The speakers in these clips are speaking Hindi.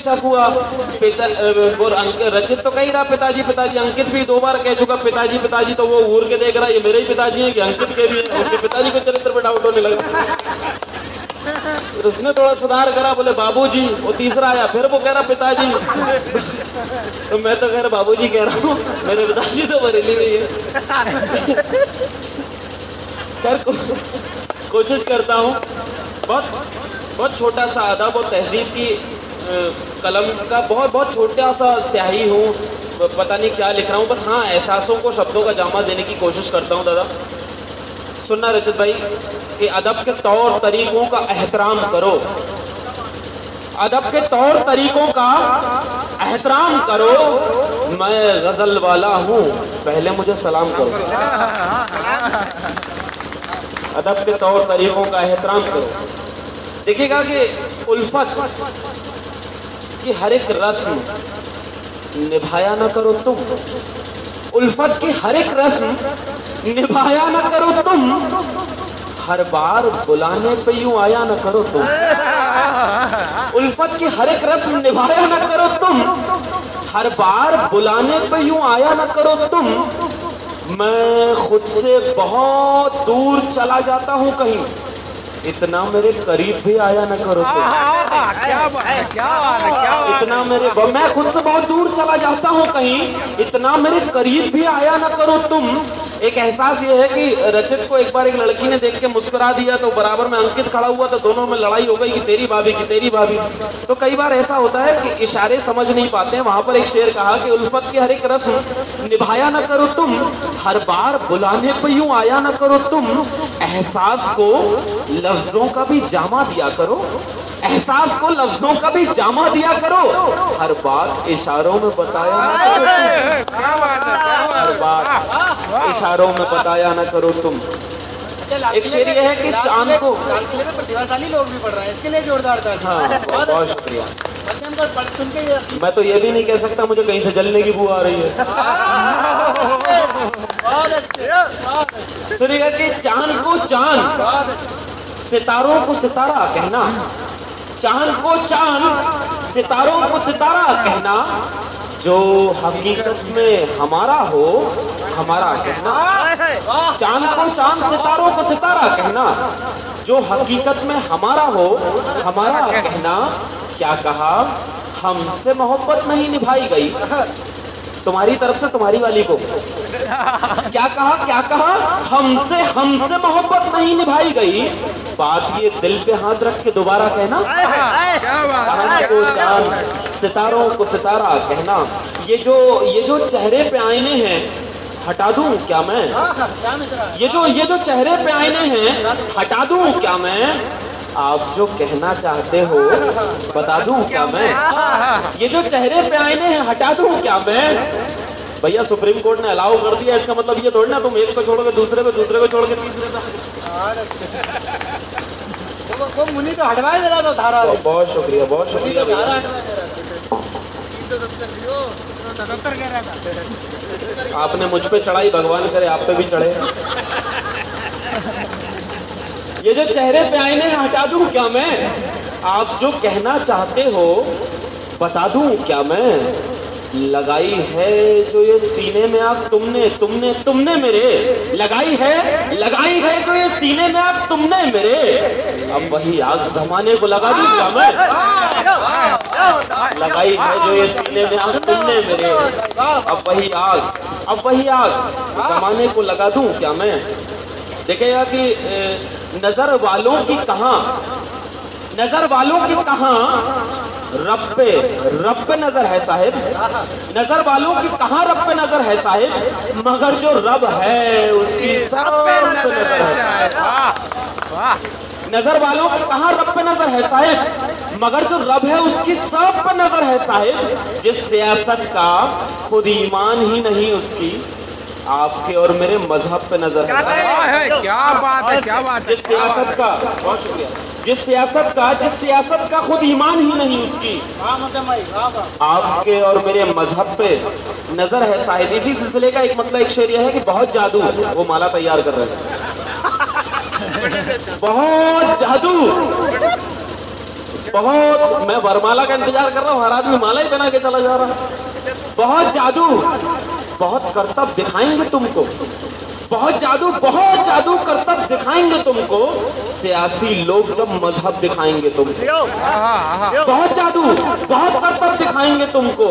शक हुआ। रचित तो कही रहा पिताजी पिताजी, अंकित भी 2 बार कह चुका पिताजी पिताजी, तो वो घूर के देख रहा ये मेरे ही पिताजी हैं कि अंकित के भी हैं। उसके पिताजी को चरित्र पे डाउट होने लगा। फिर उसने थोड़ा सुधार करा, बोले बाबूजी। वो तीसरा आया, फिर वो कह रहा पिताजी। तो मैं तो कह रहा बाबूजी कह रहा हूँ, मेरे पिताजी तो बरेली में है। खैर कोशिश करता हूँ, बहुत छोटा सा अदब और तहजीब की कलम का बहुत छोटा सा स्याही हूँ, पता नहीं क्या लिख रहा हूँ, बस हाँ एहसासों को शब्दों का जामा देने की कोशिश करता हूँ। दादा सुनना रचित भाई कि अदब के तौर तरीकों का एहतराम करो, अदब के तौर तरीकों का एहतराम करो। मैं गजल वाला हूँ, पहले मुझे सलाम करो। अदब के तौर तरीकों का एहतराम करो। देखिएगा कि उल्फत की हर एक रस्म निभाया ना करो तुम, उल्फत की हर एक रस्म निभाया ना करो तुम, हर बार बुलाने पे यूं आया ना करो तुम। उल्फत की हर एक रस्म निभाया ना करो तुम, हर बार बुलाने पे यूं आया ना करो तुम। मैं खुद से बहुत दूर चला जाता हूं कहीं, इतना मेरे करीब भी आया न करो तुम। क्या बात है, क्या बात है, क्या बात है। इतना मेरे, मैं खुद से बहुत दूर चला जाता हूँ कहीं, इतना मेरे करीब भी आया न करो तुम। एक एहसास ये है कि रचित को एक बार एक लड़की ने देख के मुस्कुरा दिया, तो बराबर में अंकित खड़ा हुआ, तो दोनों में लड़ाई हो गई कि तेरी भाभी की तेरी भाभी। तो कई बार ऐसा होता है कि इशारे समझ नहीं पाते हैं। वहां पर एक शेर कहा कि उल्फत की हर एक रस्म निभाया न करो तुम, हर बार बुलाने पे यूं आया न करो तुम। एहसास को लफ्जों का भी जामा दिया करो, एहसास को लफ्जों का भी जामा दिया करो, हर बात इशारों में बताया ना करो, हर बात इशारों में बताया ना करो तुम। एक शेर ये है कि चांद को, प्रतिभाशाली लोग भी पढ़ रहे हैं, इसके लिए जोरदार था। हाँ बहुत शुक्रिया। मैं तो ये भी नहीं कह सकता मुझे कहीं से जलने की बू आ रही है। सुनिएगा कि चांद को चांद, सितारों को सितारा कहना, चांद को चांद, सितारों को सितारा कहना, जो हकीकत में हमारा हो हमारा कहना। चांद को चांद, सितारों को सितारा कहना, जो हकीकत में हमारा हो हमारा कहना। क्या कहा, हमसे मोहब्बत नहीं निभाई गई, तुम्हारी तरफ से तुम्हारी वाली को। क्या कहा, हमसे मोहब्बत नहीं निभाई गई, बात ये दिल पे हाथ रख के दोबारा कहना। चांद को चांद, सितारों को सितारा कहना। ये जो चेहरे पे आईने हैं हटा दूं क्या मैं, ये जो चेहरे पे आईने हैं हटा दूं क्या मैं, आप जो कहना चाहते हो बता दूं क्या मैं, ये जो चेहरे पे आईने हैं हटा दूं क्या मैं। भैया सुप्रीम कोर्ट ने अलाउ कर दिया, इसका मतलब ये थोड़ी ना तुम एक को छोड़ के दूसरे को छोड़ के तीसरे को मुनि तो हटवाए देना तो धारा। बहुत शुक्रिया, बहुत शुक्रिया। आपने मुझ पे चढ़ाई, भगवान करे आप पे भी चढ़े। ये जो चेहरे पे आईने हैं हटा दूं क्या मैं, आप जो कहना चाहते हो बता दूं क्या मैं। लगाई है जो ये सीने में आग तुमने मेरे, लगाई है जो ये सीने में आग तुमने मेरे, अब वही आग जमाने को लगा दूं क्या मैं। लगाई है जो ये सीने में आग तुमने मेरे, अब वही आग जमाने को लगा दूं क्या मैं। देखिएगा कि नजर वालों की कहां रब पे नजर है साहिब, नजर वालों की कहां रब पे नजर है साहिब, मगर जो रब है उसकी सब पे नजर है। नजर वालों की कहां रब पे नजर है साहिब, मगर जो रब है उसकी सब पे नजर है साहिब। जिस सियासत का खुद ईमान ही नहीं उसकी, आपके और मेरे मजहब पे नजर है। क्या बात है, क्या बात है। जिस सियासत का, बहुत शुक्रिया, जिस सियासत का खुद ईमान ही नहीं उसकी, आपके और मेरे मजहब पे नजर है शायद। इसी सिलसिले का एक मतलब एक शेर यह है कि बहुत जादू, वो माला तैयार कर रहे हैं, बहुत बहुत, मैं वरमाला का इंतजार कर रहा हूँ, हर आदमी माला ही बना के चला जा रहा है। बहुत जादू, बहुत करतब दिखाएंगे तुमको, बहुत जादू करतब दिखाएंगे तुमको, सियासी लोग जब मजहब दिखाएंगे तुमको। बहुत जादू, बहुत करतब दिखाएंगे तुमको,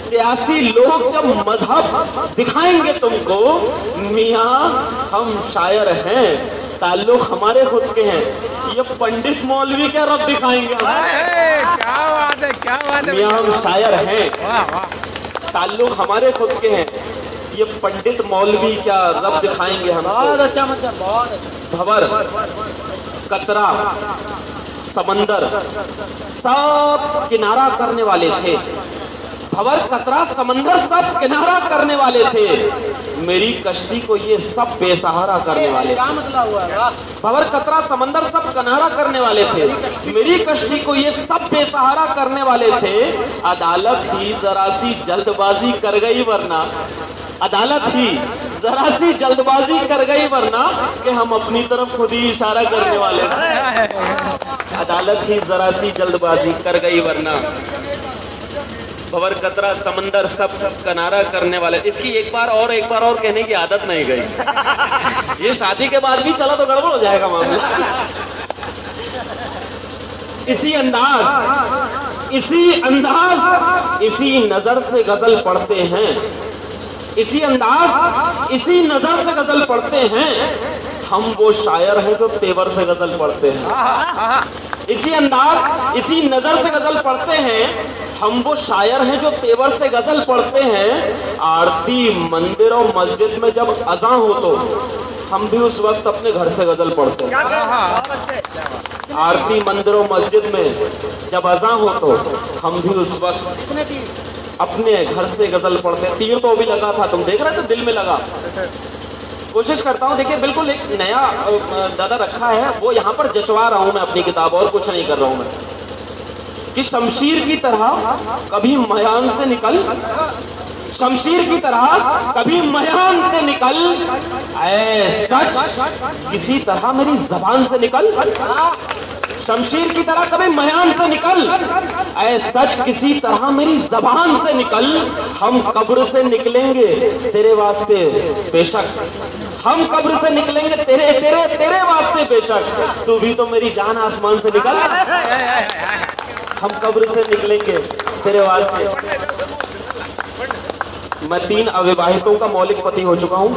सियासी लोग जब मजहब दिखाएंगे तुमको। मियाँ हम शायर हैं, ताल्लुक हमारे खुद के हैं, ये पंडित मौलवी क्या रब दिखाएंगे? क्या बात है, क्या बात है। मियाँ हम शायर हैं, ताल्लुक हमारे खुद के हैं, ये पंडित मौलवी क्या रब दिखाएंगे हमको? बहुत अच्छा मतलब, बहुत अच्छा। भंवर, कतरा, समंदर सब किनारा करने वाले थे। भंवर, कतरा, समंदर सब किनारा करने वाले थे, मेरी कश्ती को ये सब बेसहारा करने वाले। क्या मतलब हुआ? भंवर, कतरा, समंदर सब किनारा करने वाले थे, मेरी कश्ती को ये सब बेसहारा करने वाले थे। अदालत ही जरा सी जल्दबाजी कर गई वरना, अदालत ही जरा सी जल्दबाजी कर गई वरना कि हम अपनी तरफ खुद ही इशारा करने वाले। अदालत ही जरा सी जल्दबाजी कर गई वरना। भंवर, कतरा, समंदर सब किनारा करने वाले। इसकी एक बार और कहने की आदत नहीं गई। ये शादी के बाद भी चला तो गड़बड़ हो जाएगा मामला। इसी अंदाज, इसी नजर से गजल पढ़ते हैं, इसी अंदाज, इसी नजर से गजल पढ़ते हैं, हम वो शायर हैं जो तेवर से गजल पढ़ते हैं। इसी अंदाज, इसी नजर से गजल पढ़ते हैं, हम वो शायर हैं जो तेवर से गजल पढ़ते हैं। आरती मंदिर और मस्जिद में जब अज़ां हो तो हम भी उस वक्त अपने घर से गजल पढ़ते हैं। आरती मंदिर और मस्जिद में जब अज़ां हो तो हम भी उस वक्त अपने घर से गजल पढ़ते हैं। तीर तो भी लगा था, तुम देख रहे थे, दिल में लगा। कोशिश करता हूँ, देखिए बिल्कुल एक नया दादा रखा है, वो यहाँ पर जचवा रहा हूँ मैं अपनी किताब, और कुछ नहीं कर रहा हूँ मैं। कि शमशीर की तरह कभी मयान से निकल, शमशीर की तरह कभी मयान से निकल, ऐ सच किसी तरह मेरी जबान से निकल। शमशीर की तरह कभी मयान से निकल, ऐ सच किसी तरह मेरी जबान से निकल। हम कब्र से निकलेंगे तेरे वास्ते बेशक, हम कब्र से निकलेंगे तेरे तेरे तेरे वास्ते बेशक, तू भी तो मेरी जान आसमान से निकल। हम कब्र से निकलेंगे तेरे वास्ते। मैं 3 अविवाहितों का मौलिक पति हो चुका हूँ।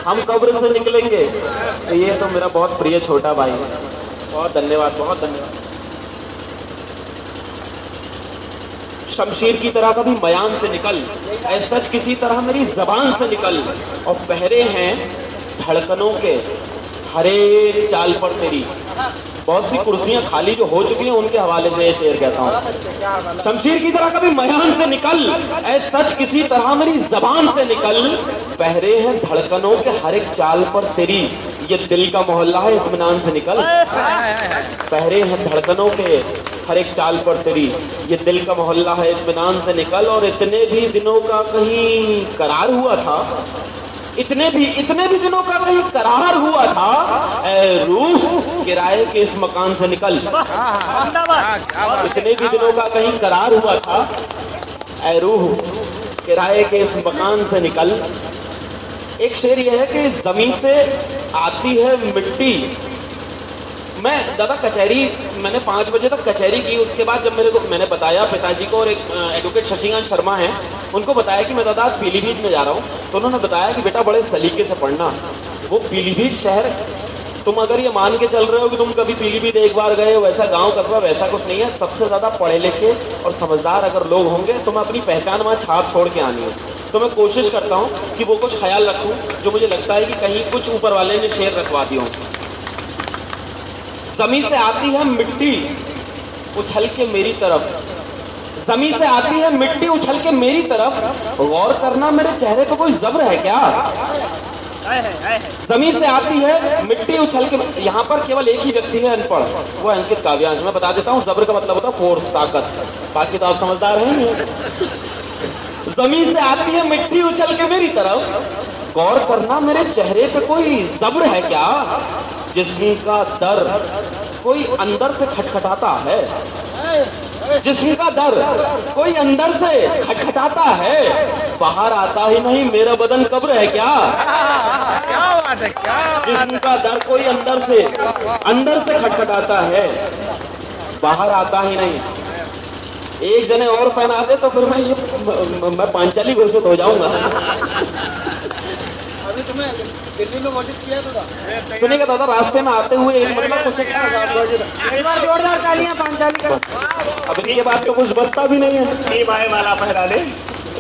हम कब्र से निकलेंगे, ये तो मेरा बहुत प्रिय छोटा भाई है। बहुत धन्यवाद, बहुत धन्यवाद। शमशीर की तरह कभी मयान से निकल, ऐ सच किसी तरह मेरी जबान से निकल। और पहरे हैं धड़कनों के हर एक चाल पर तेरी। बहुत सी कुर्सियां खाली जो हो चुकी हैं उनके हवाले से ये शेर कहता हूँ। शमशीर की तरह कभी मयान से निकल, ऐ सच किसी तरह मेरी जबान से निकल। पहरे हैं धड़कनों के हर एक चाल पर तेरी, ये दिल का मोहल्ला है इत्मीनान से निकल। पहरे हैं धड़कनों के हर एक चाल पर तेरी, ये दिल का मोहल्ला है इत्मीनान से निकल। और इतने भी दिनों का कहीं करार हुआ था, इतने भी दिनों का कहीं करार हुआ था, ऐ रूह किराए के इस मकान से निकल। इतने भी दिनों का कहीं करार हुआ था, ऐ रूह किराए के इस मकान से निकल। एक शेर यह है कि जमीन से आती है मिट्टी। मैं दादा कचहरी, मैंने 5 बजे तक कचहरी की। उसके बाद जब मैंने बताया पिताजी को, और एक एडवोकेट शशिकांत शर्मा हैं, उनको बताया कि मैं दादा आज पीलीभीत में जा रहा हूँ, तो उन्होंने बताया कि बेटा बड़े सलीके से पढ़ना। वो पीलीभीत शहर, तुम अगर ये मान के चल रहे हो कि तुम कभी पीलीभीत एक बार गए हो, वैसा गांव कस्बा वैसा कुछ नहीं है। सबसे ज़्यादा पढ़े लिखे और समझदार अगर लोग होंगे तो मैं अपनी पहचान वहाँ छाप छोड़ के आनी है। तो मैं कोशिश करता हूँ कि वो कुछ ख्याल रखूँ जो मुझे लगता है कि कहीं कुछ ऊपर वाले ने शेर रखवा दिया हो। ज़मीं से आती है मिट्टी उछल के मेरी तरफ, ज़मीं से आती है मिट्टी उछल के मेरी तरफ। गौर करना मेरे चेहरे पे कोई जब्र है क्या? ज़मीं से आती है मिट्टी उछल के। यहाँ पर केवल एक ही व्यक्ति है अनपढ़, वो अंकित काव्यांश। मैं बता देता हूँ, जब्र का मतलब होता है फोर्स, ताकत। बाकी तो आप समझदार हैं। ज़मीं से आती है मिट्टी उछल के मेरी तरफ, गौर करना मेरे चेहरे पे कोई जब्र है क्या? जिस्म का दर कोई अंदर से खटखटाता है, जिस्म का दर कोई अंदर से खटखटाता है, बाहर आता ही नहीं, मेरा बदन कब्र है क्या? क्या बात है, क्या जिस्म का दर कोई अंदर से खटखटाता है, बाहर आता ही नहीं। एक जने और पहना दे तो फिर मैं पांचाली घोषित हो जाऊंगा। अभी तुम्हें दिल्ली में नोटिस किया था? सुनिएगा दादा, रास्ते में आते हुए एक मतलब कुछ एक बार जोरदार तालियां पांचाली का। अब इनके बाद तो कुछ बचता भी नहीं है। भाई माला पहना ले।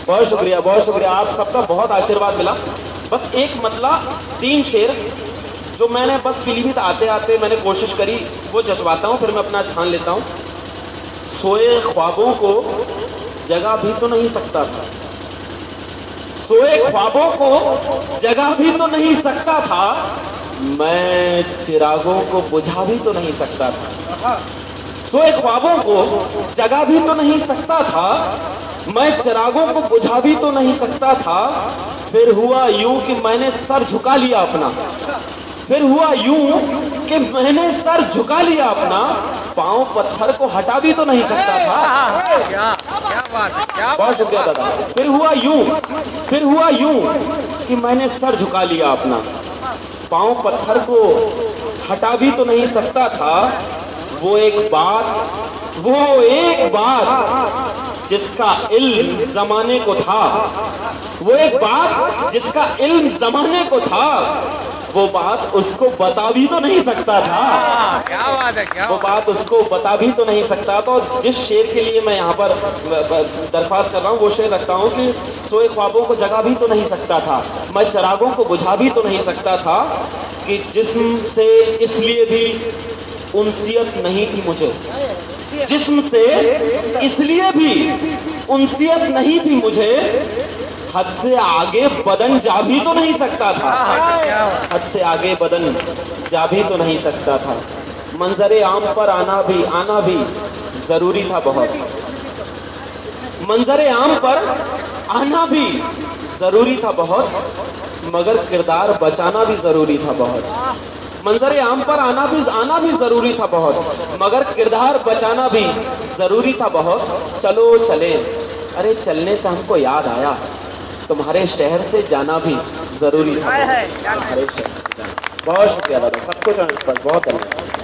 बहुत शुक्रिया, बहुत शुक्रिया, आप सबका बहुत आशीर्वाद मिला। बस एक मतलब 3 शेर जो मैंने बस पीलीभीत आते आते मैंने कोशिश करी वो जज्बाता हूँ, फिर मैं अपना स्थान लेता हूँ। सोए ख्वाबों को जगा भी तो नहीं सकता था, सोए ख्वाबों को जगा भी तो नहीं सकता था, मैं चिरागों को बुझा भी तो नहीं सकता था। सोए ख्वाबों को जगा भी तो नहीं सकता था, मैं चिरागों को बुझा भी तो नहीं सकता था। फिर हुआ यूं कि मैंने सर झुका लिया अपना, फिर हुआ यूं कि मैंने सर झुका लिया अपना, पांव पत्थर को हटा भी तो नहीं सकता था। क्या बात है, क्या बहुत शुक्रिया दादा। फिर हुआ यूं कि मैंने सर झुका लिया अपना, पांव पत्थर को हटा भी तो नहीं सकता था। वो एक बात जिसका इल्म जमाने को था, वो एक बात जिसका इल्म जमाने को था, वो बात उसको बता भी तो नहीं सकता था। क्या बात है, क्या वो बात उसको बता भी तो नहीं सकता। तो जिस शेर के लिए मैं यहाँ पर दरख्वास्त कर रहा हूँ वो शेर रखता हूँ कि सोए ख्वाबों को जगा भी तो नहीं सकता था, मैं चिरागों को बुझा भी तो नहीं सकता था, कि जिस्म से इसलिए भी उनसियत नहीं थी मुझे, जिस्म से इसलिए भी उनसियत नहीं थी मुझे, हद से आगे बदन जा भी तो नहीं सकता था, हद से आगे बदन जा भी तो नहीं सकता था। मंजरे आम पर आना भी जरूरी था बहुत, मंजरे आम पर आना भी जरूरी था बहुत, मगर किरदार बचाना भी जरूरी था बहुत। मंजरे आम पर आना भी जरूरी था बहुत, मगर किरदार बचाना भी जरूरी था बहुत। चलो चले, अरे चलने से हमको याद आया, तुम्हारे शहर से जाना भी जरूरी था, तुम्हारे शहर से जाना। बहुत शुक्रिया दादा, सबको बहुत धन्यवाद।